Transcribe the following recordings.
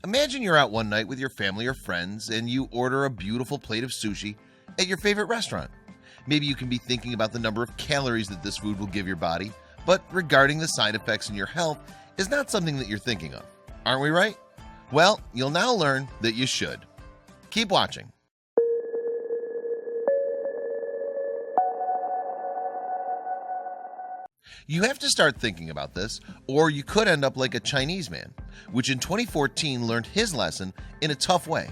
Imagine you're out one night with your family or friends and you order a beautiful plate of sushi at your favorite restaurant. Maybe you can be thinking about the number of calories that this food will give your body, but regarding the side effects in your health is not something that you're thinking of. Aren't we right? Well, you'll now learn that you should. Keep watching. You have to start thinking about this, or you could end up like a Chinese man, which in 2014 learned his lesson in a tough way.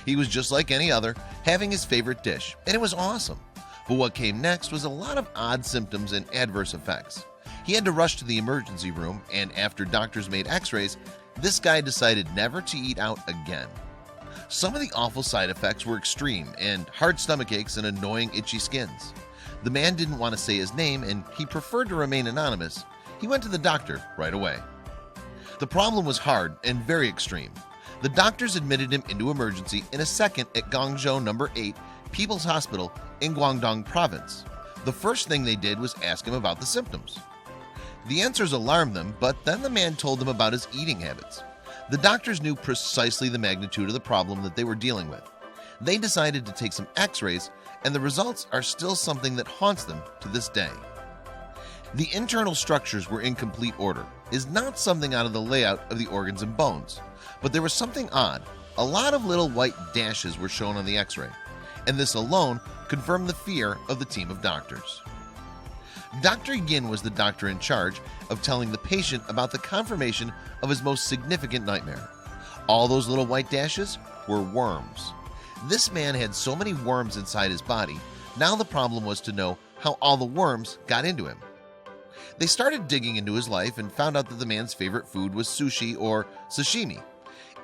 He was just like any other, having his favorite dish, and it was awesome. But what came next was a lot of odd symptoms and adverse effects. He had to rush to the emergency room, and after doctors made x-rays, this guy decided never to eat out again. Some of the awful side effects were extreme, and hard stomach aches and annoying itchy skins. The man didn't want to say his name, and he preferred to remain anonymous. He went to the doctor right away. The problem was hard and very extreme. The doctors admitted him into emergency in a second at Guangzhou No. 8 People's Hospital in Guangdong Province. The first thing they did was ask him about the symptoms. The answers alarmed them, but then the man told them about his eating habits. The doctors knew precisely the magnitude of the problem that they were dealing with. They decided to take some x-rays, and the results are still something that haunts them to this day. The internal structures were in complete order, is not something out of the layout of the organs and bones, but there was something odd. A lot of little white dashes were shown on the x-ray, and this alone confirmed the fear of the team of doctors. Dr. Yin was the doctor in charge of telling the patient about the confirmation of his most significant nightmare. All those little white dashes were worms. This man had so many worms inside his body. Now the problem was to know how all the worms got into him. They started digging into his life and found out that the man's favorite food was sushi or sashimi.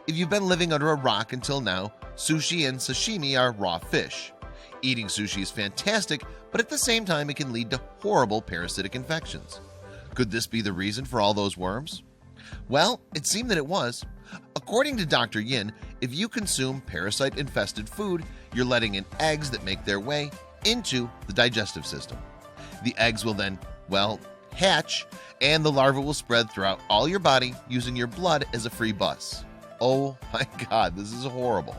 If you've been living under a rock until now, sushi and sashimi are raw fish. Eating sushi is fantastic, but at the same time it can lead to horrible parasitic infections. Could this be the reason for all those worms? Well, it seemed that it was. According to Dr. Yin, if you consume parasite-infested food, you're letting in eggs that make their way into the digestive system. The eggs will then, well, hatch, and the larva will spread throughout all your body using your blood as a free bus. Oh my God, this is horrible.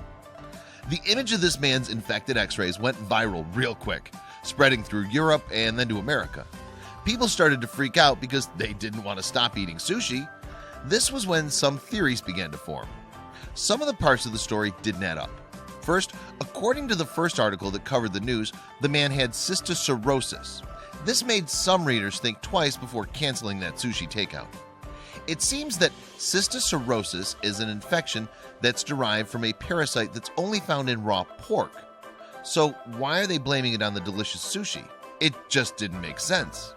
The image of this man's infected x-rays went viral real quick, spreading through Europe and then to America. People started to freak out because they didn't want to stop eating sushi. This was when some theories began to form. Some of the parts of the story didn't add up. First, according to the first article that covered the news, the man had cysticercosis. This made some readers think twice before canceling that sushi takeout. It seems that cysticercosis is an infection that's derived from a parasite that's only found in raw pork. So why are they blaming it on the delicious sushi? It just didn't make sense.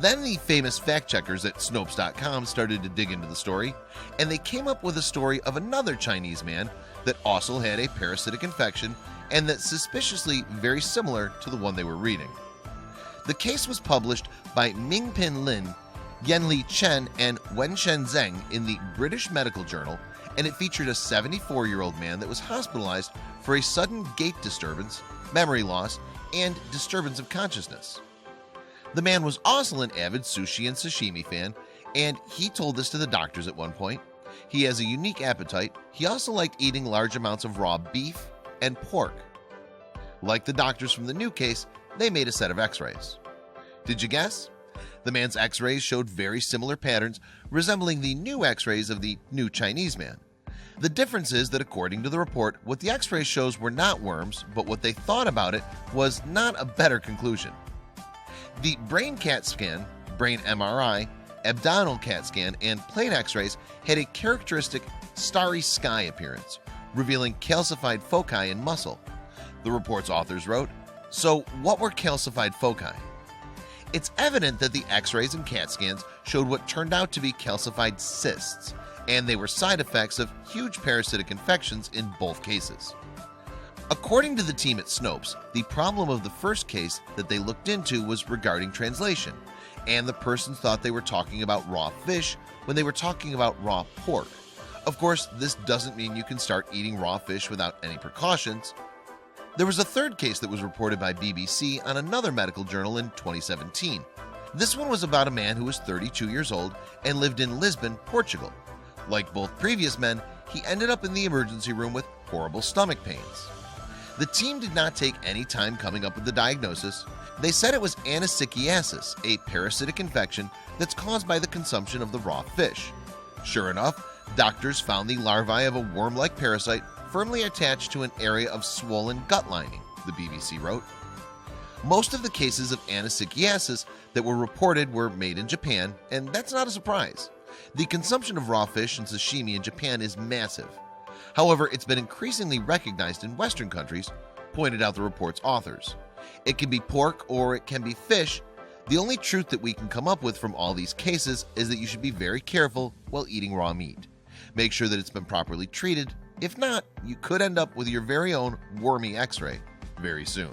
Then the famous fact-checkers at Snopes.com started to dig into the story, and they came up with a story of another Chinese man that also had a parasitic infection and that's suspiciously very similar to the one they were reading. The case was published by Mingpin Lin, Yanli Chen, and Wenshen Zheng in the British Medical Journal, and it featured a 74-year-old man that was hospitalized for a sudden gait disturbance, memory loss, and disturbance of consciousness. The man was also an avid sushi and sashimi fan, and he told this to the doctors at one point. He has a unique appetite. He also liked eating large amounts of raw beef and pork. Like the doctors from the new case, they made a set of x-rays. Did you guess? The man's x-rays showed very similar patterns, resembling the new x-rays of the new Chinese man. The difference is that according to the report, what the x-ray shows were not worms, but what they thought about it was not a better conclusion. The brain CAT scan, brain MRI, abdominal CAT scan, and plain x-rays had a characteristic starry sky appearance, revealing calcified foci in muscle. The report's authors wrote, "So what were calcified foci?" It's evident that the x-rays and CAT scans showed what turned out to be calcified cysts, and they were side effects of huge parasitic infections in both cases. According to the team at Snopes, the problem of the first case that they looked into was regarding translation, and the persons thought they were talking about raw fish when they were talking about raw pork. Of course, this doesn't mean you can start eating raw fish without any precautions. There was a third case that was reported by BBC on another medical journal in 2017. This one was about a man who was 32 years old and lived in Lisbon, Portugal. Like both previous men, he ended up in the emergency room with horrible stomach pains. The team did not take any time coming up with the diagnosis. They said it was anisiciasis, a parasitic infection that's caused by the consumption of the raw fish. Sure enough, doctors found the larvae of a worm-like parasite firmly attached to an area of swollen gut lining, the BBC wrote. Most of the cases of anisiciasis that were reported were made in Japan, and that's not a surprise. The consumption of raw fish and sashimi in Japan is massive. However, it's been increasingly recognized in Western countries, pointed out the report's authors. It can be pork or it can be fish. The only truth that we can come up with from all these cases is that you should be very careful while eating raw meat. Make sure that it's been properly treated. If not, you could end up with your very own wormy x-ray very soon.